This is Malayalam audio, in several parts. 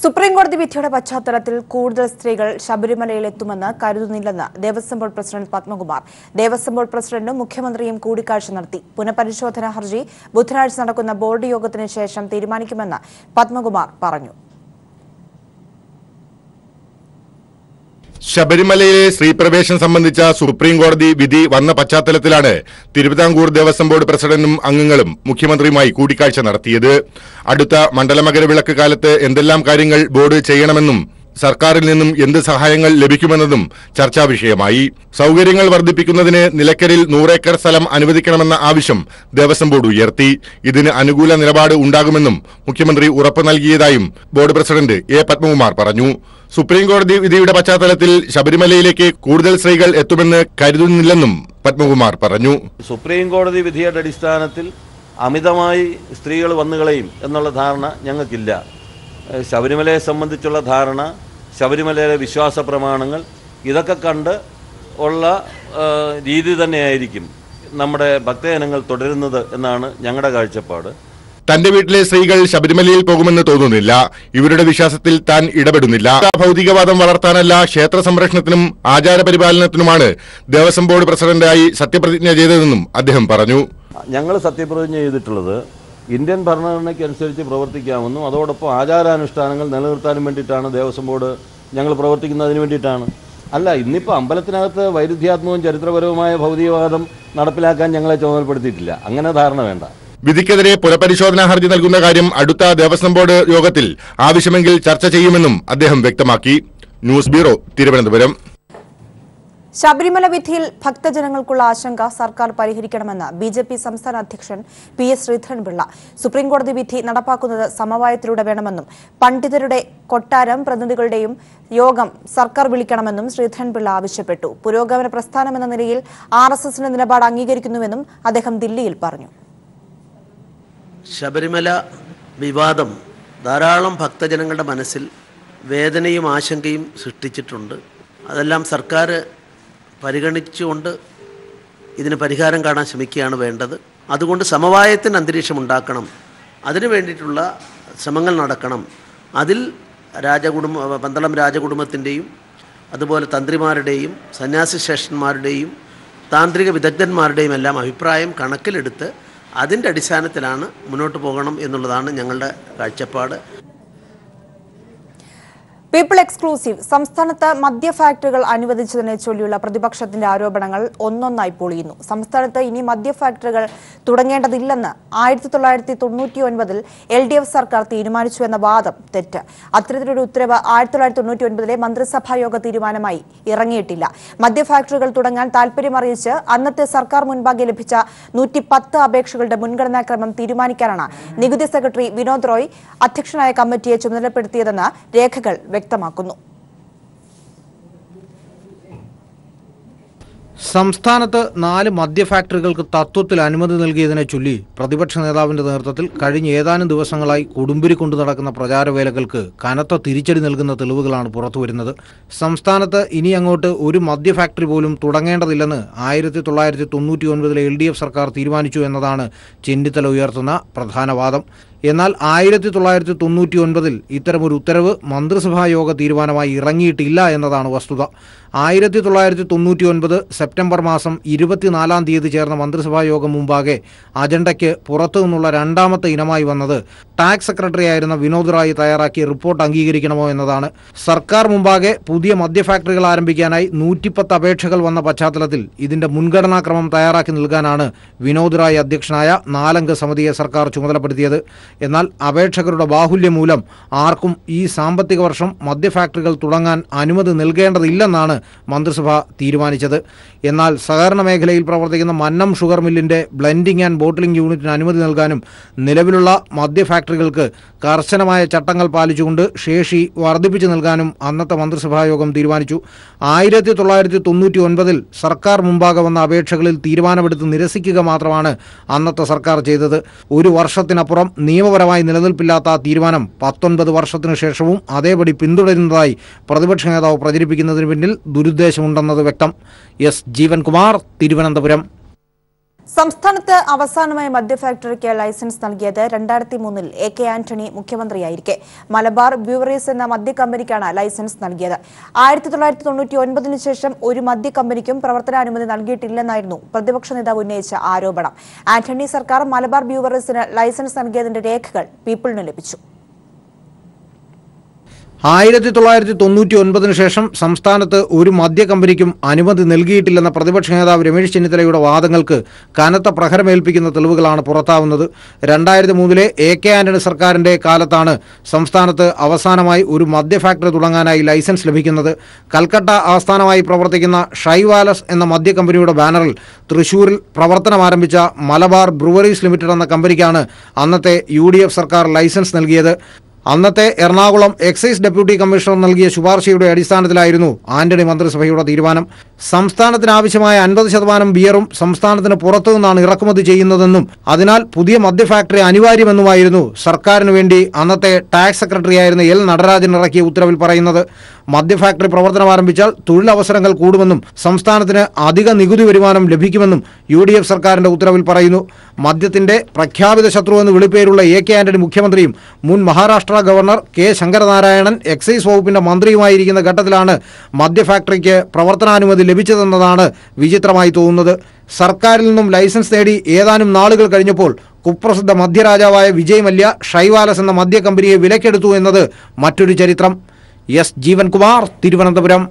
സുപ്രീംകോടതി വിധിയുടെ പശ്ചാത്തലത്തിൽ കൂടുതൽ സ്ത്രീകൾ ശബരിമലയിൽ എത്തുമെന്ന് കരുതുന്നില്ലെന്ന് Devaswom board president Padmakumar. Devaswom board പ്രസിഡന്റും മുഖ്യമന്ത്രിയും കൂടിക്കാഴ്ച നടത്തി. പുനഃപരിശോധനാ ഹർജി ബുധനാഴ്ച നടക്കുന്ന ബോർഡ് യോഗത്തിന് ശേഷം തീരുമാനിക്കുമെന്ന് പത്മകുമാർ പറഞ്ഞു. ശബരിമലയിലെ സ്ത്രീപ്രവേശം സംബന്ധിച്ച സുപ്രീംകോടതി വിധി വന്ന പശ്ചാത്തലത്തിലാണ് തിരുവിതാംകൂർ ദേവസ്വം ബോർഡ് പ്രസിഡന്റും അംഗങ്ങളും മുഖ്യമന്ത്രിയുമായി കൂടിക്കാഴ്ച നടത്തിയത്. അടുത്ത മണ്ഡലമകരവിളക്ക് കാലത്ത് എന്തെല്ലാം കാര്യങ്ങൾ ബോർഡ് ചെയ്യണമെന്നും സർക്കാരിൽ നിന്നും എന്ത് സഹായങ്ങൾ ലഭിക്കുമെന്നതും ചർച്ചാ വിഷയമായി. സൌകര്യങ്ങൾ വർദ്ധിപ്പിക്കുന്നതിന് നിലയ്ക്കലിൽ 100 ഏക്കർ സ്ഥലം അനുവദിക്കണമെന്ന ആവശ്യം ദേവസ്വം ബോർഡ് ഉയർത്തി. ഇതിന് അനുകൂല നിലപാട് ഉണ്ടാകുമെന്നും മുഖ്യമന്ത്രി ഉറപ്പ് നൽകിയതായും ബോർഡ് പ്രസിഡന്റ് എ പത്മകുമാർ പറഞ്ഞു. സുപ്രീംകോടതി വിധിയുടെ പശ്ചാത്തലത്തിൽ ശബരിമലയിലേക്ക് കൂടുതൽ സ്ത്രീകൾ എത്തുമെന്ന് കരുതുന്നില്ലെന്നും പത്മകുമാർ പറഞ്ഞു. സുപ്രീംകോടതി വിധിയുടെ അടിസ്ഥാനത്തിൽ അമിതമായി സ്ത്രീകൾ വന്നുകളയും എന്നുള്ള ധാരണ ഞങ്ങൾക്കില്ല. ശബരിമലയെ സംബന്ധിച്ചുള്ള ധാരണ, ശബരിമലയിലെ വിശ്വാസ പ്രമാണങ്ങൾ ഇതൊക്കെ കണ്ട് ഉള്ള രീതി തന്നെയായിരിക്കും നമ്മുടെ ഭക്തജനങ്ങൾ തുടരുന്നത് എന്നാണ് ഞങ്ങളുടെ കാഴ്ചപ്പാട്. തന്റെ വീട്ടിലെ സ്ത്രീകൾ ശബരിമലയിൽ പോകുമെന്ന് തോന്നുന്നില്ല. ഇവരുടെ വിശ്വാസത്തിൽ താൻ ഇടപെടുന്നില്ല. ഭൗതികവാദം വളർത്താനല്ല, ക്ഷേത്ര സംരക്ഷണത്തിനും ആചാരപരിപാലനത്തിനുമാണ് ദേവസ്വം ബോർഡ് പ്രസിഡന്റായി സത്യപ്രതിജ്ഞ ചെയ്തതെന്നും അദ്ദേഹം പറഞ്ഞു. ഞങ്ങൾ സത്യപ്രതിജ്ഞ ചെയ്തിട്ടുള്ളത് ഇന്ത്യൻ ഭരണഘടനയ്ക്ക് അനുസരിച്ച് പ്രവർത്തിക്കാമെന്നും അതോടൊപ്പം ആചാരാനുഷ്ഠാനങ്ങൾ നിലനിർത്താനും വേണ്ടിയിട്ടാണ് ദേവസ്വം ബോർഡ് ഞങ്ങൾ പ്രവർത്തിക്കുന്നതിന് വേണ്ടിയിട്ടാണ്. അല്ല, ഇന്നിപ്പോൾ അമ്പലത്തിനകത്ത് വൈരുദ്ധ്യാത്മകവും ചരിത്രപരവുമായ ഭൗതികവാദം നടപ്പിലാക്കാൻ ഞങ്ങളെ ചുമതലപ്പെടുത്തിയിട്ടില്ല. അങ്ങനെ ധാരണ വേണ്ട. വിധിക്കെതിരെ പുനഃപരിശോധനാ ഹർജി നൽകുന്ന കാര്യം അടുത്ത ദേവസ്വം ബോർഡ് യോഗത്തിൽ ആവശ്യമെങ്കിൽ ചർച്ച ചെയ്യുമെന്നും അദ്ദേഹം വ്യക്തമാക്കി. News bureau, Thiruvananthapuram. ശബരിമല വിധിയിൽ ഭക്തജനങ്ങൾക്കുള്ള ആശങ്ക സർക്കാർ പരിഹരിക്കണമെന്ന് BJP സംസ്ഥാന അധ്യക്ഷൻ PS ശ്രീധരൻപിള്ള. സുപ്രീംകോടതി വിധി നടപ്പാക്കുന്നത് സമവായത്തിലൂടെ വേണമെന്നും പണ്ഡിതരുടെ കൊട്ടാരം പ്രതിനിധികളുടെയും യോഗം സർക്കാർ വിളിക്കണമെന്നും ശ്രീധരൻപിള്ള ആവശ്യപ്പെട്ടു. പുരോഗമന പ്രസ്ഥാനമെന്ന നിലയിൽ RSSന്റെ നിലപാട് അംഗീകരിക്കുന്നുവെന്നും അദ്ദേഹം ദില്ലിയിൽ പറഞ്ഞു. ശബരിമല വിവാദം ധാരാളം ഭക്തജനങ്ങളുടെ മനസ്സിൽ വേദനയും ആശങ്കയും സൃഷ്ടിച്ചിട്ടുണ്ട്. അതെല്ലാം സർക്കാർ പരിഗണിച്ചുകൊണ്ട് ഇതിന് പരിഹാരം കാണാൻ ശ്രമിക്കുകയാണ് വേണ്ടത്. അതുകൊണ്ട് സമവായത്തിന് അന്തരീക്ഷം ഉണ്ടാക്കണം, അതിനു വേണ്ടിയിട്ടുള്ള ശ്രമങ്ങൾ നടക്കണം. അതിൽ പന്തളം രാജകുടുംബത്തിൻ്റെയും അതുപോലെ തന്ത്രിമാരുടെയും സന്യാസി ശ്രേഷ്ഠന്മാരുടെയും താന്ത്രിക വിദഗ്ധന്മാരുടെയും എല്ലാം അഭിപ്രായം കണക്കിലെടുത്ത് അതിൻ്റെ അടിസ്ഥാനത്തിലാണ് മുന്നോട്ട് പോകണം എന്നുള്ളതാണ് ഞങ്ങളുടെ കാഴ്ചപ്പാട്. പീപ്പിൾ എക്സ്ക്ലൂസീവ് സംസ്ഥാനത്ത് മദ്യ ഫാക്ടറികൾ അനുവദിച്ചതിനെ ചൊല്ലിയുള്ള പ്രതിപക്ഷത്തിന്റെ ആരോപണങ്ങൾ ഒന്നൊന്നായി പൊളിയുന്നു. സംസ്ഥാനത്ത് ഇനി മദ്യ ഫാക്ടറികൾ തുടങ്ങേണ്ടതില്ലെന്ന് 1999 LDF സർക്കാർ തീരുമാനിച്ചുവെന്ന വാദം തെറ്റ്. അത്തരത്തിലൊരു ഉത്തരവ് 1999 മന്ത്രിസഭായോഗ തീരുമാനമായി ഇറങ്ങിയിട്ടില്ല. മദ്യ ഫാക്ടറികൾ തുടങ്ങാൻ താൽപര്യം അറിയിച്ച് അന്നത്തെ സർക്കാർ മുൻപാകെ ലഭിച്ച 110 അപേക്ഷകളുടെ മുൻഗണനാക്രമം തീരുമാനിക്കാനാണ് നികുതി സെക്രട്ടറി വിനോദ് റോയ് അധ്യക്ഷനായ കമ്മിറ്റിയെ ചുമതലപ്പെടുത്തിയതെന്ന് രേഖകൾ വ്യക്തമാക്കുന്നു. സംസ്ഥാനത്ത് 4 മദ്യ ഫാക്ടറികൾക്ക് തത്വത്തിൽ അനുമതി നൽകിയതിനെ ചൊല്ലി പ്രതിപക്ഷ നേതാവിന്റെ നേതൃത്വത്തിൽ കഴിഞ്ഞ ഏതാനും ദിവസങ്ങളായി കൊടുമ്പിരി കൊണ്ടു നടക്കുന്ന പ്രചാരവേലകൾക്ക് കനത്ത തിരിച്ചടി നൽകുന്ന തെളിവുകളാണ് പുറത്തുവരുന്നത്. സംസ്ഥാനത്ത് ഇനി അങ്ങോട്ട് ഒരു മദ്യ ഫാക്ടറി പോലും തുടങ്ങേണ്ടതില്ലെന്ന് 1999 LDF സർക്കാർ തീരുമാനിച്ചു എന്നതാണ് ചെന്നിത്തല ഉയർത്തുന്ന പ്രധാന വാദം. എന്നാൽ 1999 ഇത്തരമൊരു ഉത്തരവ് മന്ത്രിസഭായോഗ തീരുമാനമായി ഇറങ്ങിയിട്ടില്ല എന്നതാണ് വസ്തുത. 1999 സെപ്റ്റംബർ മാസം 24-ാം തീയതി ചേർന്ന മന്ത്രിസഭായോഗം മുമ്പാകെ അജണ്ടയ്ക്ക് പുറത്തു നിന്നുള്ള രണ്ടാമത്തെ ഇനമായി വന്നത് ടാക്സ് സെക്രട്ടറിയായിരുന്ന വിനോദ് റായ് തയ്യാറാക്കിയ റിപ്പോർട്ട് അംഗീകരിക്കണമോ എന്നതാണ്. സർക്കാർ മുമ്പാകെ പുതിയ മദ്യ ഫാക്ടറികൾ ആരംഭിക്കാനായി 110 അപേക്ഷകൾ വന്ന പശ്ചാത്തലത്തിൽ ഇതിന്റെ മുൻഗണനാക്രമം തയ്യാറാക്കി നൽകാനാണ് വിനോദ് റായ് അധ്യക്ഷനായ 4-അംഗ സമിതിയെ സർക്കാർ ചുമതലപ്പെടുത്തിയത്. എന്നാൽ അപേക്ഷകരുടെ ബാഹുല്യം മൂലം ആർക്കും ഈ സാമ്പത്തിക വർഷം മദ്യ ഫാക്ടറികൾ തുടങ്ങാൻ അനുമതി നൽകേണ്ടതില്ലെന്നാണ് മന്ത്രിസഭ തീരുമാനിച്ചത്. എന്നാൽ സഹകരണ മേഖലയിൽ പ്രവർത്തിക്കുന്ന മന്നം ഷുഗർ മില്ലിന്റെ ബ്ലെൻഡിംഗ് ആൻഡ് ബോട്ടിലിംഗ് യൂണിറ്റിന് അനുമതി നൽകാനും നിലവിലുള്ള മദ്യ ഫാക്ടറികൾക്ക് കർശനമായ ചട്ടങ്ങൾ പാലിച്ചുകൊണ്ട് ശേഷി വർദ്ധിപ്പിച്ചു നൽകാനും അന്നത്തെ മന്ത്രിസഭായോഗം തീരുമാനിച്ചു. 1999 സർക്കാർ മുമ്പാകെ വന്ന അപേക്ഷകളിൽ തീരുമാനമെടുത്ത് നിരസിക്കുക മാത്രമാണ് അന്നത്തെ സർക്കാർ ചെയ്തത്. ഒരു വർഷത്തിനപ്പുറം നിയമപരമായി നിലനിൽപ്പില്ലാത്ത ആ തീരുമാനം 19 വർഷത്തിനു ശേഷവും അതേപടി പിന്തുടരുന്നതായി പ്രതിപക്ഷ നേതാവ് പ്രചരിപ്പിക്കുന്നതിന് പിന്നിൽ ദുരുദ്ദേശമുണ്ടെന്നത് വ്യക്തം. എസ് ജീവൻകുമാർ, തിരുവനന്തപുരം. സംസ്ഥാനത്ത് അവസാനമായി മദ്യഫാക്ടറിക്ക് ലൈസൻസ് നൽകിയത് 2003 AK ആന്റണി മുഖ്യമന്ത്രിയായിരിക്കെ മലബാർ ബ്യൂവറീസ് എന്ന മദ്യക്കമ്പനിക്കാണ് ലൈസൻസ് നൽകിയത്. 1999 ശേഷം ഒരു മദ്യക്കമ്പനിക്കും പ്രവർത്തനാനുമതി നൽകിയിട്ടില്ലെന്നായിരുന്നു പ്രതിപക്ഷ നേതാവ് ഉന്നയിച്ച ആരോപണം. ആന്റണി സർക്കാർ മലബാർ ബ്യൂവറീസിന് ലൈസൻസ് നൽകിയതിന്റെ രേഖകൾ പീപ്പിളിന് ലഭിച്ചു. 1999 ശേഷം സംസ്ഥാനത്ത് ഒരു മദ്യ കമ്പനിക്കും അനുമതി നൽകിയിട്ടില്ലെന്ന പ്രതിപക്ഷ നേതാവ് രമേശ് ചെന്നിത്തലയുടെ വാദങ്ങൾക്ക് കനത്ത പ്രഹരമേൽപ്പിക്കുന്ന തെളിവുകളാണ് പുറത്താവുന്നത്. 2003 AK ആന്റണി സർക്കാരിന്റെ കാലത്താണ് സംസ്ഥാനത്ത് അവസാനമായി ഒരു മദ്യ ഫാക്ടറി തുടങ്ങാനായി ലൈസൻസ് ലഭിക്കുന്നത്. കൽക്കട്ട ആസ്ഥാനമായി പ്രവർത്തിക്കുന്ന ഷൈവാലസ് എന്ന മദ്യ കമ്പനിയുടെ ബാനറിൽ തൃശൂരിൽ പ്രവർത്തനം ആരംഭിച്ച മലബാർ ബ്രൂവറീസ് ലിമിറ്റഡ് എന്ന കമ്പനിക്കാണ് അന്നത്തെ UDF സർക്കാർ ലൈസൻസ് നൽകിയത്. അന്നത്തെ എറണാകുളം എക്സൈസ് ഡെപ്യൂട്ടി കമ്മീഷണർ നൽകിയ ശുപാർശയുടെ അടിസ്ഥാനത്തിലായിരുന്നു ആന്റണി മന്ത്രിസഭയുടെ തീരുമാനം. സംസ്ഥാനത്തിന് ആവശ്യമായ 50% ബിയറും സംസ്ഥാനത്തിന് പുറത്തുനിന്നാണ് ഇറക്കുമതി ചെയ്യുന്നതെന്നും അതിനാൽ പുതിയ മദ്യ ഫാക്ടറി അനിവാര്യമെന്നുമായിരുന്നു സർക്കാരിന് വേണ്ടി അന്നത്തെ ടാക്സ് സെക്രട്ടറിയായിരുന്ന L. നടരാജൻ ഇറക്കിയ ഉത്തരവിൽ പറയുന്നത്. മദ്യ ഫാക്ടറി പ്രവർത്തനം ആരംഭിച്ചാൽ തൊഴിലവസരങ്ങൾ കൂടുമെന്നും സംസ്ഥാനത്തിന് അധിക നികുതി വരുമാനം ലഭിക്കുമെന്നും UDF സർക്കാരിന്റെ ഉത്തരവിൽ പറയുന്നു. മദ്യത്തിന്റെ പ്രഖ്യാപിത ശത്രു എന്ന് വിളിപ്പേരുള്ള AK ആന്റണി മുഖ്യമന്ത്രിയും മുൻ Maharashtra governor K. Sankaranarayanan excise വകുപ്പിന്റെ മന്ത്രിയുമായിരിക്കുന്ന ഘട്ടത്തിലാണ് മദ്യ ഫാക്ടറിക്ക് പ്രവർത്തനാനുമതി ലഭിച്ചതെന്നതാണ് വിചിത്രമായി തോന്നുന്നത്. സർക്കാരിൽ നിന്നും ലൈസൻസ് നേടി ഏതാനും നാളുകൾ കഴിഞ്ഞപ്പോൾ കുപ്രസിദ്ധ മദ്യരാജാവായ വിജയ് മല്യ ഷൈവാലസ് എന്ന മദ്യ കമ്പനിയെ വിലക്കെടുത്തു എന്നത് മറ്റൊരു ചരിത്രം. S. ജീവൻകുമാർ, തിരുവനന്തപുരം.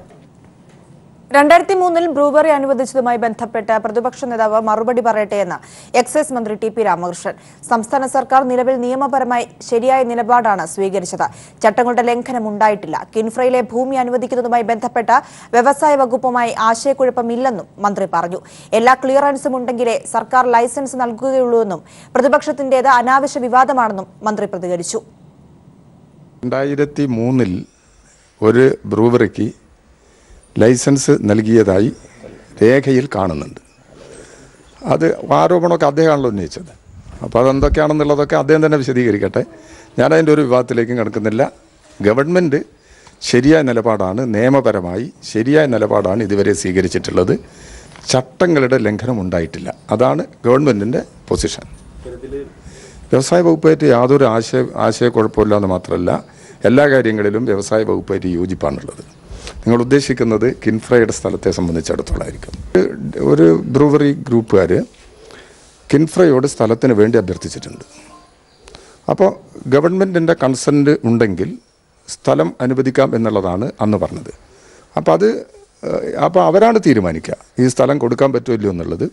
2003 ബ്രൂവറി അനുവദിച്ചതുമായി ബന്ധപ്പെട്ട് പ്രതിപക്ഷ നേതാവ് മറുപടി പറയട്ടെയെന്ന് എക്സൈസ് മന്ത്രി TP രാമകൃഷ്ണൻ. സംസ്ഥാന സർക്കാർ നിലവിൽ നിയമപരമായി ശരിയായ നിലപാടാണ് സ്വീകരിച്ചത്. ചട്ടങ്ങളുടെ ലംഘനം ഉണ്ടായിട്ടില്ല. കിൻഫ്രയിലെ ഭൂമി അനുവദിക്കുന്നതുമായി ബന്ധപ്പെട്ട് വ്യവസായ വകുപ്പുമായി ആശയക്കുഴപ്പമില്ലെന്നും മന്ത്രി പറഞ്ഞു. എല്ലാ ക്ലിയറൻസും ഉണ്ടെങ്കിലേ സർക്കാർ ലൈസൻസ് നൽകുകയുള്ളൂവെന്നും പ്രതിപക്ഷത്തിന്റേത് അനാവശ്യ വിവാദമാണെന്നും മന്ത്രി പ്രതികരിച്ചു. 2003 ഒരു ബ്രൂവറിക്ക് ലൈസൻസ് നൽകിയതായി രേഖയിൽ കാണുന്നുണ്ട്. അത് ആരോപണമൊക്കെ അദ്ദേഹമാണല്ലോ ഉന്നയിച്ചത്. അപ്പോൾ അതെന്തൊക്കെയാണെന്നുള്ളതൊക്കെ അദ്ദേഹം തന്നെ വിശദീകരിക്കട്ടെ. ഞാനതിൻ്റെ ഒരു വിവാദത്തിലേക്കും കിടക്കുന്നില്ല. ഗവൺമെൻറ് ശരിയായ നിലപാടാണ്, നിയമപരമായി ശരിയായ നിലപാടാണ് ഇതുവരെ സ്വീകരിച്ചിട്ടുള്ളത്. ചട്ടങ്ങളുടെ ലംഘനം ഉണ്ടായിട്ടില്ല. അതാണ് ഗവൺമെൻറ്റിൻ്റെ പൊസിഷൻ. വ്യവസായ വകുപ്പായിട്ട് യാതൊരു ആശയക്കുഴപ്പമില്ല എന്ന് മാത്രമല്ല, എല്ലാ കാര്യങ്ങളിലും വ്യവസായ വകുപ്പായിട്ട് യോജിപ്പാണുള്ളത്. നിങ്ങൾ ഉദ്ദേശിക്കുന്നത് കിൻഫ്രയുടെ സ്ഥലത്തെ സംബന്ധിച്ചിടത്തോളമായിരിക്കും. ഒരു ബ്രൂവറി ഗ്രൂപ്പുകാർ കിൻഫ്രയോട് സ്ഥലത്തിന് വേണ്ടി അഭ്യർത്ഥിച്ചിട്ടുണ്ട്. അപ്പോൾ ഗവൺമെൻറ്റിൻ്റെ കൺസെൻറ്റ് ഉണ്ടെങ്കിൽ സ്ഥലം അനുവദിക്കാം എന്നുള്ളതാണ് അന്ന് പറഞ്ഞത്. അപ്പോൾ അവരാണ് തീരുമാനിക്കുക ഈ സ്ഥലം കൊടുക്കാൻ പറ്റുമോ ഇല്ലയോ എന്നുള്ളത്.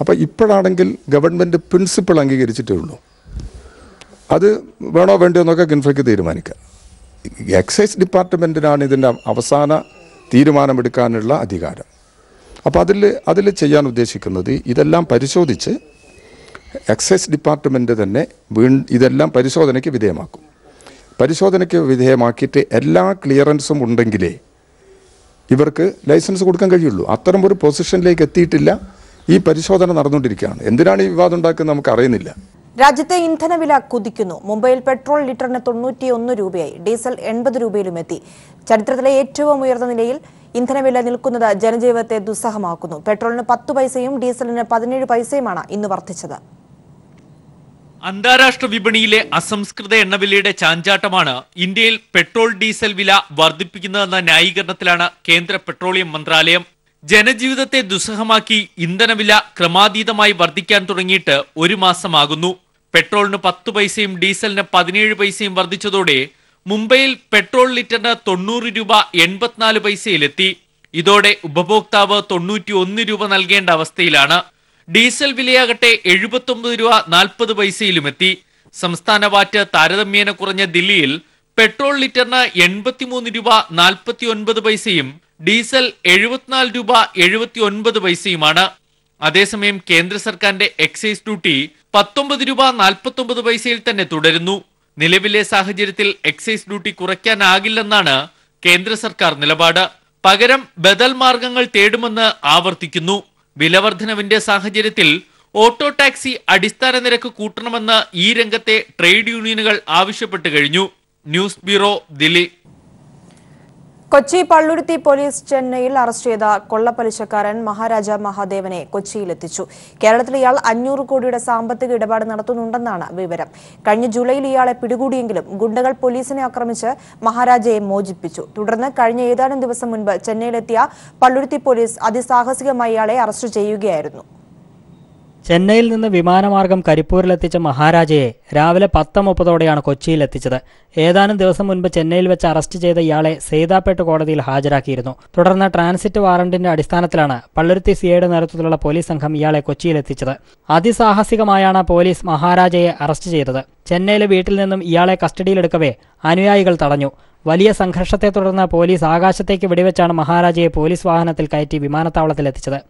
അപ്പോൾ ഇപ്പോഴാണെങ്കിൽ ഗവൺമെൻറ് പ്രിൻസിപ്പിൾ അംഗീകരിച്ചിട്ടേ ഉള്ളൂ. അത് വേണോ വേണ്ടോ എന്നൊക്കെ കിൻഫ്രയ്ക്ക് തീരുമാനിക്കാം. എക്സൈസ് ഡിപ്പാർട്ട്മെൻറ്റിനാണ് ഇതിൻ്റെ അവസാന തീരുമാനമെടുക്കാനുള്ള അധികാരം. അപ്പോൾ അതിൽ ചെയ്യാൻ ഉദ്ദേശിക്കുന്നത് ഇതെല്ലാം പരിശോധിച്ച് എക്സൈസ് ഡിപ്പാർട്ട്മെൻറ്റ് തന്നെ ഇതെല്ലാം പരിശോധനയ്ക്ക് വിധേയമാക്കും. പരിശോധനയ്ക്ക് വിധേയമാക്കിയിട്ട് എല്ലാ ക്ലിയറൻസും ഉണ്ടെങ്കിലേ ഇവർക്ക് ലൈസൻസ് കൊടുക്കാൻ കഴിയുള്ളൂ. അത്തരം ഒരു പൊസിഷനിലേക്ക് എത്തിയിട്ടില്ല. ഈ പരിശോധന നടന്നുകൊണ്ടിരിക്കുകയാണ്. എന്തിനാണ് ഈ വിവാദം ഉണ്ടാക്കുന്നത് നമുക്കറിയുന്നില്ല. രാജ്യത്തെ ഇന്ധനവില കുതിക്കുന്നു. മുംബൈയിൽ പെട്രോൾ ലിറ്ററിന് 91 രൂപയായി. ഡീസൽ 80 രൂപയിലും എത്തി. ചരിത്രത്തിലെ ഏറ്റവും ഉയർന്ന നിലയിൽ ഇന്ധനവില നിൽക്കുന്നത് ജനജീവിതത്തെ ദുസ്സഹമാക്കുന്നു. പെട്രോളിന് 10 പൈസയും ഡീസലിന് 17 പൈസയുമാണ് ഇന്ന് വർദ്ധിച്ചത്. അന്താരാഷ്ട്ര വിപണിയിലെ അസംസ്കൃത എണ്ണവിലയുടെ ചാഞ്ചാട്ടമാണ് ഇന്ത്യയിൽ പെട്രോൾ ഡീസൽ വില വർദ്ധിപ്പിക്കുന്നതെന്ന ന്യായീകരണത്തിലാണ് കേന്ദ്ര പെട്രോളിയം മന്ത്രാലയം. ജനജീവിതത്തെ ദുസ്സഹമാക്കി ഇന്ധനവില ക്രമാതീതമായി വർദ്ധിക്കാൻ തുടങ്ങിയിട്ട് ഒരു മാസമാകുന്നു. പെട്രോളിന് 10 പൈസയും ഡീസലിന് 17 പൈസയും വർദ്ധിച്ചതോടെ മുംബൈയിൽ പെട്രോൾ ലിറ്ററിന് 90 രൂപ 84 പൈസയിലെത്തി. ഇതോടെ ഉപഭോക്താവ് 91 രൂപ നൽകേണ്ട അവസ്ഥയിലാണ്. ഡീസൽ വിലയാകട്ടെ 79 രൂപ 40 പൈസയിലുമെത്തി. സംസ്ഥാന വാറ്റ് താരതമ്യേന കുറഞ്ഞ ദില്ലിയിൽ പെട്രോൾ ലിറ്ററിന് 83 രൂപ 49 പൈസയും ഡീസൽ 74 രൂപ 79 പൈസയുമാണ്. അതേസമയം കേന്ദ്ര സർക്കാരിന്റെ എക്സൈസ് ഡ്യൂട്ടി 19 രൂപ 49 പൈസയിൽ തന്നെ തുടരുന്നു. നിലവിലെ സാഹചര്യത്തിൽ എക്സൈസ് ഡ്യൂട്ടി കുറയ്ക്കാനാകില്ലെന്നാണ് കേന്ദ്ര സർക്കാർ നിലപാട്. പകരം ബദൽ മാർഗങ്ങൾ തേടുമെന്ന് ആവർത്തിക്കുന്നു. വിലവർദ്ധനവിന്റെ സാഹചര്യത്തിൽ ഓട്ടോ ടാക്സി അടിസ്ഥാന നിരക്ക് കൂട്ടണമെന്ന് ഈ രംഗത്തെ ട്രേഡ് യൂണിയനുകൾ ആവശ്യപ്പെട്ടു കഴിഞ്ഞു. News bureau, Delhi. Kochi Palluruthy police ചെന്നൈയിൽ അറസ്റ്റ് ചെയ്ത കൊള്ളപ്പലിശക്കാരൻ മഹാരാജ മഹാദേവനെ കൊച്ചിയിലെത്തിച്ചു. കേരളത്തിൽ ഇയാൾ 500 കോടിയുടെ സാമ്പത്തിക ഇടപാട് നടത്തുന്നുണ്ടെന്നാണ് വിവരം. കഴിഞ്ഞ ജൂലൈയിൽ ഇയാളെ പിടികൂടിയെങ്കിലും ഗുണ്ടകൾ പോലീസിനെ ആക്രമിച്ച് മഹാരാജയെ മോചിപ്പിച്ചു. തുടർന്ന് കഴിഞ്ഞ ഏതാനും ദിവസം മുൻപ് ചെന്നൈയിലെത്തിയ പള്ളുരുത്തി പോലീസ് അതിസാഹസികമായി ഇയാളെ അറസ്റ്റ് ചെയ്യുകയായിരുന്നു. ചെന്നൈയിൽ നിന്ന് വിമാനമാർഗം കരിപ്പൂരിലെത്തിച്ച മഹാരാജയെ രാവിലെ 10:30ഓടെയാണ് കൊച്ചിയിലെത്തിച്ചത്. ഏതാനും ദിവസം മുൻപ് ചെന്നൈയിൽ വെച്ച് അറസ്റ്റ് ചെയ്ത ഇയാളെ സേതാപേട്ട് കോടതിയിൽ ഹാജരാക്കിയിരുന്നു. തുടർന്ന് ട്രാൻസിറ്റ് വാറന്റിന്റെ അടിസ്ഥാനത്തിലാണ് പള്ളുരുത്തി സിഐയുടെ നേതൃത്വത്തിലുള്ള പോലീസ് സംഘം ഇയാളെ കൊച്ചിയിലെത്തിച്ചത്. അതിസാഹസികമായാണ് പോലീസ് മഹാരാജയെ അറസ്റ്റ് ചെയ്തത്. ചെന്നൈയിലെ വീട്ടിൽ നിന്നും ഇയാളെ കസ്റ്റഡിയിലെടുക്കവേ അനുയായികൾ തടഞ്ഞു. വലിയ സംഘർഷത്തെ തുടർന്ന് പോലീസ് ആകാശത്തേക്ക് വെടിവെച്ചാണ് മഹാരാജയെ പോലീസ് വാഹനത്തിൽ കയറ്റി വിമാനത്താവളത്തിലെത്തിച്ചത്.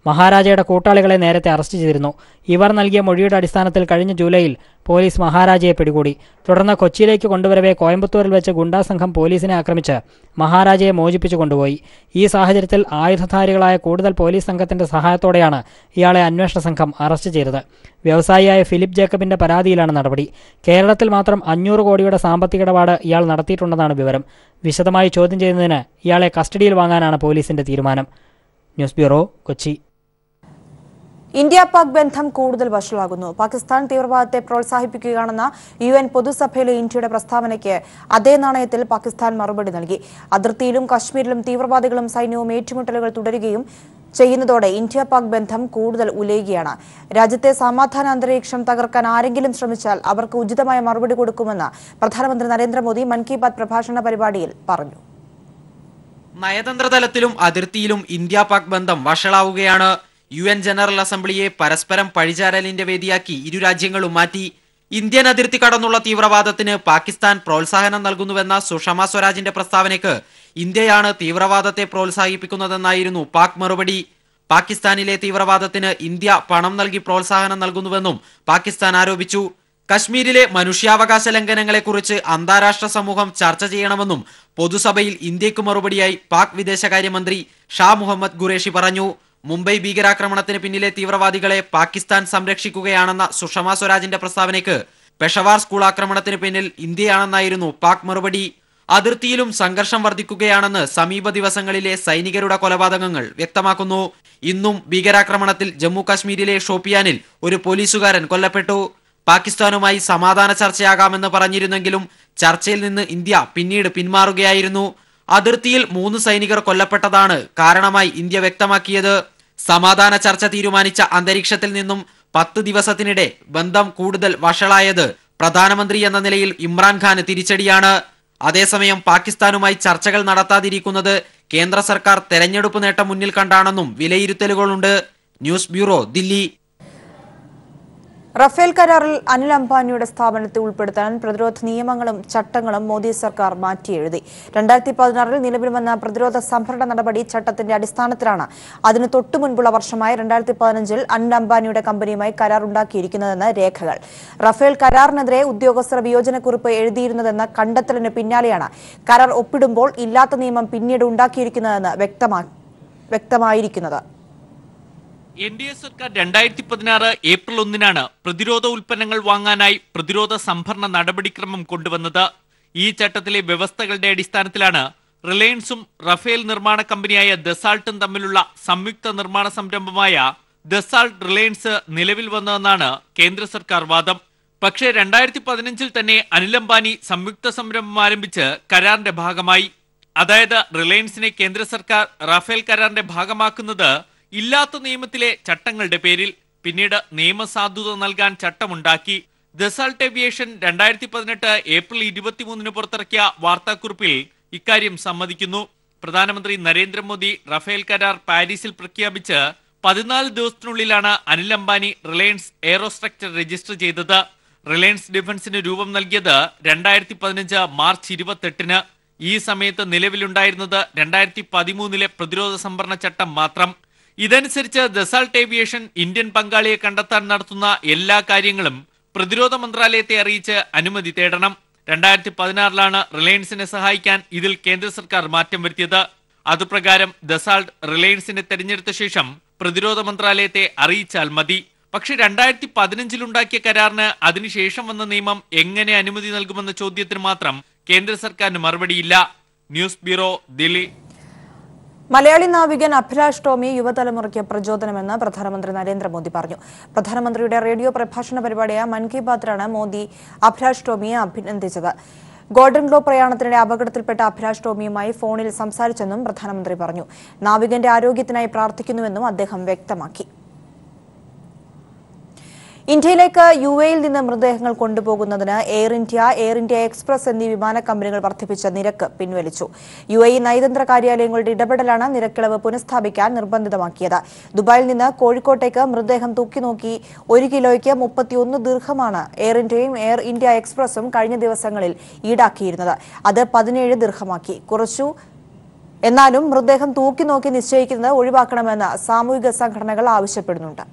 മഹാരാജയുടെ കൂട്ടാളികളെ നേരത്തെ അറസ്റ്റ് ചെയ്തിരുന്നു. ഇവർ നൽകിയ മൊഴിയുടെ അടിസ്ഥാനത്തിൽ കഴിഞ്ഞ ജൂലൈയിൽ പോലീസ് മഹാരാജയെ പിടികൂടി. തുടർന്ന് കൊച്ചിയിലേക്ക് കൊണ്ടുവരവേ കോയമ്പത്തൂരിൽ വെച്ച് ഗുണ്ടാ സംഘം പോലീസിനെ ആക്രമിച്ച് മഹാരാജയെ മോചിപ്പിച്ചു കൊണ്ടുപോയി. ഈ സാഹചര്യത്തിൽ ആയുധധാരികളായ കൂടുതൽ പോലീസ് സംഘത്തിന്റെ സഹായത്തോടെയാണ് ഇയാളെ അന്വേഷണ സംഘം അറസ്റ്റ് ചെയ്തത്. വ്യവസായിയായ ഫിലിപ്പ് ജേക്കബിന്റെ പരാതിയിലാണ് നടപടി. കേരളത്തിൽ മാത്രം 500 കോടിയുടെ സാമ്പത്തിക ഇടപാട് ഇയാൾ നടത്തിയിട്ടുണ്ടെന്നാണ് വിവരം. വിശദമായി ചോദ്യം ചെയ്യുന്നതിന് ഇയാളെ കസ്റ്റഡിയിൽ വാങ്ങാനാണ് പോലീസിന്റെ തീരുമാനം. News bureau, Kochi. India Pak ബന്ധം കൂടുതൽ വഷളാകുന്നു. പാകിസ്ഥാൻ തീവ്രവാദത്തെ പ്രോത്സാഹിപ്പിക്കുകയാണെന്ന UN പൊതുസഭയിലെ ഇന്ത്യയുടെ പ്രസ്താവനയ്ക്ക് അതേ നാണയത്തിൽ പാകിസ്ഥാൻ മറുപടി നൽകി. അതിർത്തിയിലും കശ്മീരിലും തീവ്രവാദികളും സൈന്യവും ഏറ്റുമുട്ടലുകൾ തുടരുകയും ചെയ്യുന്നതോടെ ഇന്ത്യ പാക് ബന്ധം കൂടുതൽ ഉലയുകയാണ്. രാജ്യത്തെ സമാധാന അന്തരീക്ഷം തകർക്കാൻ ആരെങ്കിലും ശ്രമിച്ചാൽ അവർക്ക് ഉചിതമായ മറുപടി കൊടുക്കുമെന്ന് പ്രധാനമന്ത്രി നരേന്ദ്രമോദി മൻ കി ബാത് പ്രഭാഷണ പരിപാടിയിൽ പറഞ്ഞു. നയതന്ത്ര തലത്തിലും അതിർത്തിയിലും ഇന്ത്യ പാക് ബന്ധം വഷളാവുകയാണ്. UN ജനറൽ അസംബ്ലിയെ പരസ്പരം പഴിചാരലിന്റെ വേദിയാക്കി ഇരു രാജ്യങ്ങളും മാറ്റി. ഇന്ത്യൻ അതിർത്തി കടന്നുള്ള തീവ്രവാദത്തിന് പാകിസ്ഥാൻ പ്രോത്സാഹനം നൽകുന്നുവെന്ന സുഷമ സ്വരാജിന്റെ പ്രസ്താവനയ്ക്ക് ഇന്ത്യയാണ് തീവ്രവാദത്തെ പ്രോത്സാഹിപ്പിക്കുന്നതെന്നായിരുന്നു പാക് മറുപടി. പാകിസ്ഥാനിലെ തീവ്രവാദത്തിന് ഇന്ത്യ പണം നൽകി പ്രോത്സാഹനം നൽകുന്നുവെന്നും പാകിസ്ഥാൻ ആരോപിച്ചു. കശ്മീരിലെ മനുഷ്യാവകാശ ലംഘനങ്ങളെക്കുറിച്ച് അന്താരാഷ്ട്ര സമൂഹം ചർച്ച ചെയ്യണമെന്നും പൊതുസഭയിൽ ഇന്ത്യക്ക് മറുപടിയായി പാക് വിദേശകാര്യമന്ത്രി ഷാ മുഹമ്മദ് ഖുറേഷി പറഞ്ഞു. മുംബൈ ഭീകരാക്രമണത്തിന് പിന്നിലെ തീവ്രവാദികളെ പാകിസ്ഥാൻ സംരക്ഷിക്കുകയാണെന്ന സുഷമ സ്വരാജിന്റെ പ്രസ്താവനയ്ക്ക് പെഷവാർ സ്കൂൾ ആക്രമണത്തിന് പിന്നിൽ ഇന്ത്യയാണെന്നായിരുന്നു പാക് മറുപടി. അതിർത്തിയിലും സംഘർഷം വർദ്ധിക്കുകയാണെന്ന് സമീപ ദിവസങ്ങളിലെ സൈനികരുടെ കൊലപാതകങ്ങൾ വ്യക്തമാക്കുന്നു. ഇന്നും ഭീകരാക്രമണത്തിൽ ജമ്മു കാശ്മീരിലെ ഷോപ്പിയാനിൽ ഒരു പോലീസുകാരൻ കൊല്ലപ്പെട്ടു. പാകിസ്ഥാനുമായി സമാധാന ചർച്ചയാകാമെന്ന് പറഞ്ഞിരുന്നെങ്കിലും ചർച്ചയിൽ നിന്ന് ഇന്ത്യ പിന്നീട് പിന്മാറുകയായിരുന്നു. അതിർത്തിയിൽ 3 സൈനികർ കൊല്ലപ്പെട്ടതാണ് കാരണമായി ഇന്ത്യ വ്യക്തമാക്കിയത്. സമാധാന ചർച്ച തീരുമാനിച്ച അന്തരീക്ഷത്തിൽ നിന്നും 10 ദിവസത്തിനിടെ ബന്ധം കൂടുതൽ വഷളായത് പ്രധാനമന്ത്രി എന്ന നിലയിൽ ഇമ്രാൻഖാന് തിരിച്ചടിയാണ്. അതേസമയം പാകിസ്ഥാനുമായി ചർച്ചകൾ നടത്താതിരിക്കുന്നത് കേന്ദ്ര സർക്കാർ തെരഞ്ഞെടുപ്പ് നേട്ടം മുന്നിൽ കണ്ടാണെന്നും വിലയിരുത്തലുകളുണ്ട്. News bureau, Delhi. റഫേൽ കരാറിൽ അനിൽ അംബാനിയുടെ സ്ഥാപനത്തെ ഉൾപ്പെടുത്താൻ പ്രതിരോധ നിയമങ്ങളും ചട്ടങ്ങളും മോദി സർക്കാർ മാറ്റിയെഴുതി. 2016 നിലവിൽ വന്ന പ്രതിരോധ സംഭരണ നടപടി ചട്ടത്തിന്റെ അടിസ്ഥാനത്തിലാണ് അതിന് തൊട്ടുമുൻപുള്ള വർഷമായ 2015 അനിൽ അംബാനിയുടെ കമ്പനിയുമായി കരാർ ഉണ്ടാക്കിയിരിക്കുന്നതെന്ന് രേഖകൾ. റഫേൽ കരാറിനെതിരെ ഉദ്യോഗസ്ഥർ വിയോജനക്കുറിപ്പ് എഴുതിയിരുന്നതെന്ന കണ്ടെത്തലിന് പിന്നാലെയാണ് കരാർ ഒപ്പിടുമ്പോൾ ഇല്ലാത്ത നിയമം പിന്നീട് ഉണ്ടാക്കിയിരിക്കുന്നതെന്ന് വ്യക്തമായിരിക്കുന്നത്. NDA സർക്കാർ 2016 ഏപ്രിൽ 1 പ്രതിരോധ ഉൽപ്പന്നങ്ങൾ വാങ്ങാനായി പ്രതിരോധ സംഭരണ നടപടിക്രമം കൊണ്ടുവന്നത്. ഈ ചട്ടത്തിലെ വ്യവസ്ഥകളുടെ അടിസ്ഥാനത്തിലാണ് റിലയൻസും റഫേൽ നിർമ്മാണ കമ്പനിയായ ദസാൾട്ടും തമ്മിലുള്ള സംയുക്ത നിർമ്മാണ സംരംഭമായ ദസാൾട്ട് റിലയൻസ് നിലവിൽ വന്നതെന്നാണ് കേന്ദ്ര സർക്കാർ വാദം. പക്ഷേ 2015 തന്നെ അനിൽ അംബാനി സംയുക്ത സംരംഭം ആരംഭിച്ച് കരാറിന്റെ ഭാഗമായി. അതായത് റിലയൻസിനെ കേന്ദ്ര സർക്കാർ റഫേൽ കരാറിന്റെ ഭാഗമാക്കുന്നത് ഇല്ലാത്ത നിയമത്തിലെ ചട്ടങ്ങളുടെ പേരിൽ. പിന്നീട് നിയമസാധുത നൽകാൻ ചട്ടമുണ്ടാക്കി. ദസാൾട്ട് ഏവിയേഷൻ 2018 ഏപ്രിൽ 23 പുറത്തിറക്കിയ വാർത്താക്കുറിപ്പിൽ ഇക്കാര്യം സമ്മതിക്കുന്നു. പ്രധാനമന്ത്രി നരേന്ദ്രമോദി റഫേൽ കരാർ പാരീസിൽ പ്രഖ്യാപിച്ച് 14 ദിവസത്തിനുള്ളിലാണ് അനിൽ അംബാനി റിലയൻസ് എയറോസ്ട്രക്ചർ രജിസ്റ്റർ ചെയ്തത്. റിലയൻസ് ഡിഫൻസിന് രൂപം നൽകിയത് 2015 മാർച്ച് 28. ഈ സമയത്ത് നിലവിലുണ്ടായിരുന്നത് 2013 പ്രതിരോധ സംഭരണ ചട്ടം മാത്രം. ഇതനുസരിച്ച് ദസാൾട്ട് ഏവിയേഷൻ ഇന്ത്യൻ പങ്കാളിയെ കണ്ടെത്താൻ നടത്തുന്ന എല്ലാ കാര്യങ്ങളും പ്രതിരോധ മന്ത്രാലയത്തെ അറിയിച്ച് അനുമതി തേടണം. 2016 റിലയൻസിനെ സഹായിക്കാൻ ഇതിൽ കേന്ദ്ര സർക്കാർ മാറ്റം വരുത്തിയത്. അതുപ്രകാരം ദസാൾട്ട് റിലയൻസിനെ തെരഞ്ഞെടുത്ത ശേഷം പ്രതിരോധ മന്ത്രാലയത്തെ അറിയിച്ചാൽ മതി. പക്ഷെ 2015 ഉണ്ടാക്കിയ കരാറിന് അതിനുശേഷം വന്ന നിയമം എങ്ങനെ അനുമതി നൽകുമെന്ന ചോദ്യത്തിന് മാത്രം കേന്ദ്ര സർക്കാരിന് മറുപടിയില്ല. News bureau, Delhi. മലയാളി നാവികൻ അഭിലാഷ് ടോമി യുവതലമുറയ്ക്ക് പ്രചോദനമെന്ന് പ്രധാനമന്ത്രി നരേന്ദ്രമോദി പറഞ്ഞു. പ്രധാനമന്ത്രിയുടെ റേഡിയോ പ്രഭാഷണ പരിപാടിയായ മൻ കി ബാത്തിലാണ് മോദി അഭിലാഷ് ടോമിയെ അഭിനന്ദിച്ചത്. ഗോൾഡൻ ഗ്ലോബ് പ്രയാണത്തിനിടെ അപകടത്തിൽപ്പെട്ട അഭിലാഷ് ടോമിയുമായി ഫോണിൽ സംസാരിച്ചെന്നും പ്രധാനമന്ത്രി പറഞ്ഞു. നാവികന്റെ ആരോഗ്യത്തിനായി പ്രാർത്ഥിക്കുന്നുവെന്നും അദ്ദേഹം വ്യക്തമാക്കി. ഇന്ത്യയിലേക്ക് യുഎഇയിൽ നിന്ന് മൃതദേഹങ്ങൾ കൊണ്ടുപോകുന്നതിന് എയർ ഇന്ത്യ എക്സ്പ്രസ് എന്നീ വിമാന കമ്പനികൾ വർദ്ധിപ്പിച്ച നിരക്ക് പിൻവലിച്ചു. യുഎഇ നയതന്ത്ര കാര്യാലയങ്ങളുടെ ഇടപെടലാണ് നിരക്കിളവ് പുനഃസ്ഥാപിക്കാൻ നിർബന്ധിതമാക്കിയത്. ദുബായിൽ നിന്ന് കോഴിക്കോട്ടേക്ക് മൃതദേഹം തൂക്കിനോക്കി 1 കിലോയ്ക്ക് 31 ദിർഹമാണ് എയർ ഇന്ത്യയും എയർ ഇന്ത്യ എക്സ്പ്രസും കഴിഞ്ഞ ദിവസങ്ങളിൽ ഈടാക്കിയിരുന്നത്. അത് 17 ദിർഹമാക്കി കുറച്ചു. എന്നാലും മൃതദേഹം തൂക്കിനോക്കി നിശ്ചയിക്കുന്നത് ഒഴിവാക്കണമെന്ന് സാമൂഹിക സംഘടനകൾ ആവശ്യപ്പെടുന്നുണ്ട്.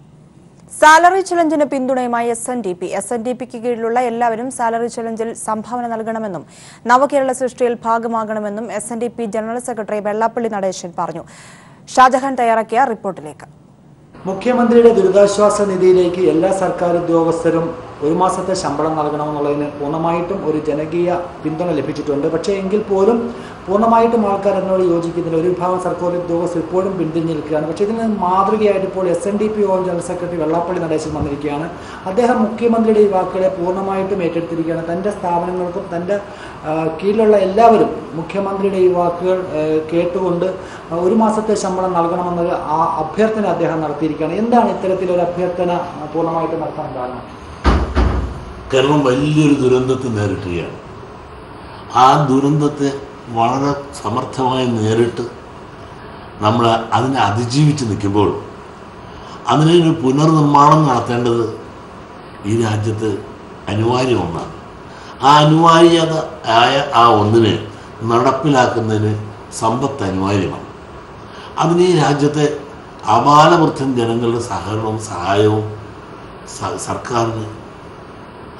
സാലറി ചലഞ്ചിന് പിന്തുണയുമായി എസ്എൻഡിപിക്ക് കീഴിലുള്ള എല്ലാവരും സാലറി ചലഞ്ചിൽ സംഭാവന നൽകണമെന്നും നവകേരള സൃഷ്ടിയിൽ ഭാഗമാകണമെന്നും SNDP general secretary Vellappally Natesan പറഞ്ഞു. ഷാജഹാൻ തയ്യാറാക്കിയ റിപ്പോർട്ടിലേക്ക്. മുഖ്യമന്ത്രിയുടെ ദുരിതാശ്വാസ നിധിയിലേക്ക് എല്ലാ സർക്കാർ ഉദ്യോഗസ്ഥരും 1 മാസത്തെ ശമ്പളം നൽകണമെന്നുള്ളതിന് പൂർണ്ണമായിട്ടും ഒരു ജനകീയ പിന്തുണ ലഭിച്ചിട്ടുണ്ട്. പക്ഷേ എങ്കിൽ പോലും പൂർണ്ണമായിട്ടും ആൾക്കാർ അതിനോട് യോജിക്കുന്നില്ല. ഒരു വിഭാഗം സർക്കാർ ഉദ്യോഗസ്ഥർ ഇപ്പോഴും പിന്തിരിഞ്ഞു നിൽക്കുകയാണ്. പക്ഷേ ഇതിന് മാതൃകയായിട്ട് ഇപ്പോൾ SNDP general secretary Vellappally Natesan വന്നിരിക്കുകയാണ്. അദ്ദേഹം മുഖ്യമന്ത്രിയുടെ ഈ വാക്കുകളെ പൂർണ്ണമായിട്ടും ഏറ്റെടുത്തിരിക്കുകയാണ്. തൻ്റെ സ്ഥാപനങ്ങൾക്കും തൻ്റെ കീഴിലുള്ള എല്ലാവരും മുഖ്യമന്ത്രിയുടെ ഈ വാക്കുകൾ കേട്ടുകൊണ്ട് 1 മാസത്തെ ശമ്പളം നൽകണമെന്നൊരു അഭ്യർത്ഥന അദ്ദേഹം നടത്തിയിരിക്കുകയാണ്. എന്താണ് ഇത്തരത്തിലൊരു അഭ്യർത്ഥന പൂർണ്ണമായിട്ടും നടത്താൻ കാരണം? കേരളം വലിയൊരു ദുരന്തത്തെ നേരിടുകയാണ്. ആ ദുരന്തത്തെ വളരെ സമർത്ഥമായി നേരിട്ട് നമ്മൾ അതിനെ അതിജീവിച്ച് നിൽക്കുമ്പോൾ അതിനൊരു പുനർനിർമ്മാണം നടത്തേണ്ടത് ഈ രാജ്യത്ത് അനിവാര്യ ഒന്നാണ്. ആ അനിവാര്യത ആയ ആ ഒന്നിനെ നടപ്പിലാക്കുന്നതിന് സമ്പത്ത് അനിവാര്യമാണ്. അതിന് ഈ രാജ്യത്തെ അപാലവൃദ്ധം ജനങ്ങളുടെ സഹകരണവും സഹായവും സർക്കാരിന്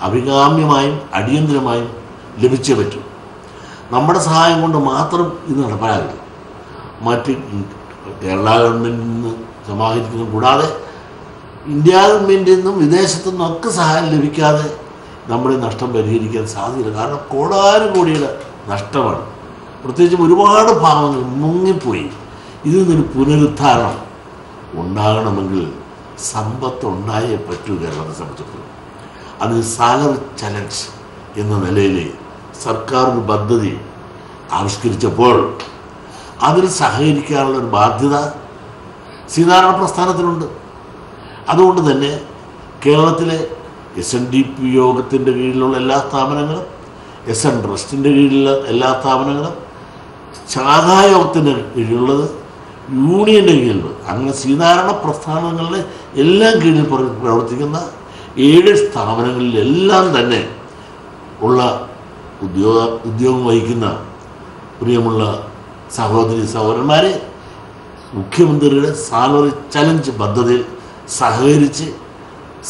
അഭികാമ്യമായും അടിയന്തരമായും ലഭിച്ചേ പറ്റൂ. നമ്മുടെ സഹായം കൊണ്ട് മാത്രം ഇത് നടപ്പാകില്ല. മറ്റ് കേരള ഗവൺമെൻറ്റിൽ നിന്ന് സമാഹരിക്കുന്നത് കൂടാതെ ഇന്ത്യ ഗവൺമെൻറ്റിൽ നിന്നും വിദേശത്തു നിന്നൊക്കെ സഹായം ലഭിക്കാതെ നമ്മുടെ നഷ്ടം പരിഹരിക്കാൻ സാധ്യതയില്ല. കാരണം കോടാനുകോടിയുടെ നഷ്ടമാണ്. പ്രത്യേകിച്ചും ഒരുപാട് ഭാഗങ്ങൾ മുങ്ങിപ്പോയി. ഇതിൽ നിന്നൊരു പുനരുദ്ധാരണം ഉണ്ടാകണമെങ്കിൽ സമ്പത്ത് ഉണ്ടായേ പറ്റൂ. കേരളത്തെ സംബന്ധിച്ചിടത്തോളം അതിന് സാലറി ചലഞ്ച് എന്ന നിലയിൽ സർക്കാർ ഒരു പദ്ധതി ആവിഷ്കരിച്ചപ്പോൾ അതിൽ സഹകരിക്കാനുള്ളൊരു ബാധ്യത സീതാരാമ പ്രസ്ഥാനത്തിനുണ്ട്. അതുകൊണ്ട് തന്നെ കേരളത്തിലെ SNDP യോഗത്തിൻ്റെ കീഴിലുള്ള എല്ലാ സ്ഥാപനങ്ങളും, SN ട്രസ്റ്റിൻ്റെ കീഴിലുള്ള എല്ലാ സ്ഥാപനങ്ങളും, ശാഖായോഗത്തിൻ്റെ കീഴിലുള്ളത്, യൂണിയൻ്റെ കീഴിലുള്ളത്, അങ്ങനെ സീതാരാമ പ്രസ്ഥാനങ്ങളുടെ എല്ലാം കീഴിൽ പ്രവർത്തിക്കുന്ന 7 സ്ഥാപനങ്ങളിലെല്ലാം തന്നെ ഉള്ള ഉദ്യോഗം വഹിക്കുന്ന പ്രിയമുള്ള സഹോദരി സഹോദരന്മാരെ മുഖ്യമന്ത്രിയുടെ സാലറി ചലഞ്ച് പദ്ധതിയിൽ സഹകരിച്ച്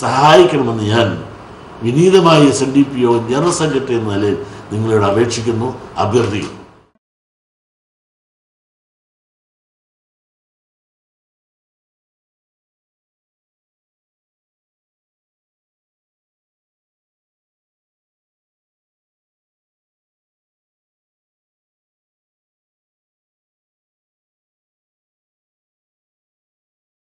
സഹായിക്കണമെന്ന് ഞാൻ വിനീതമായി SNDP യോഗം ജനറൽ സെക്രട്ടറി എന്ന നിലയിൽ നിങ്ങളോട് അപേക്ഷിക്കുന്നു, അഭ്യർത്ഥിക്കുന്നു.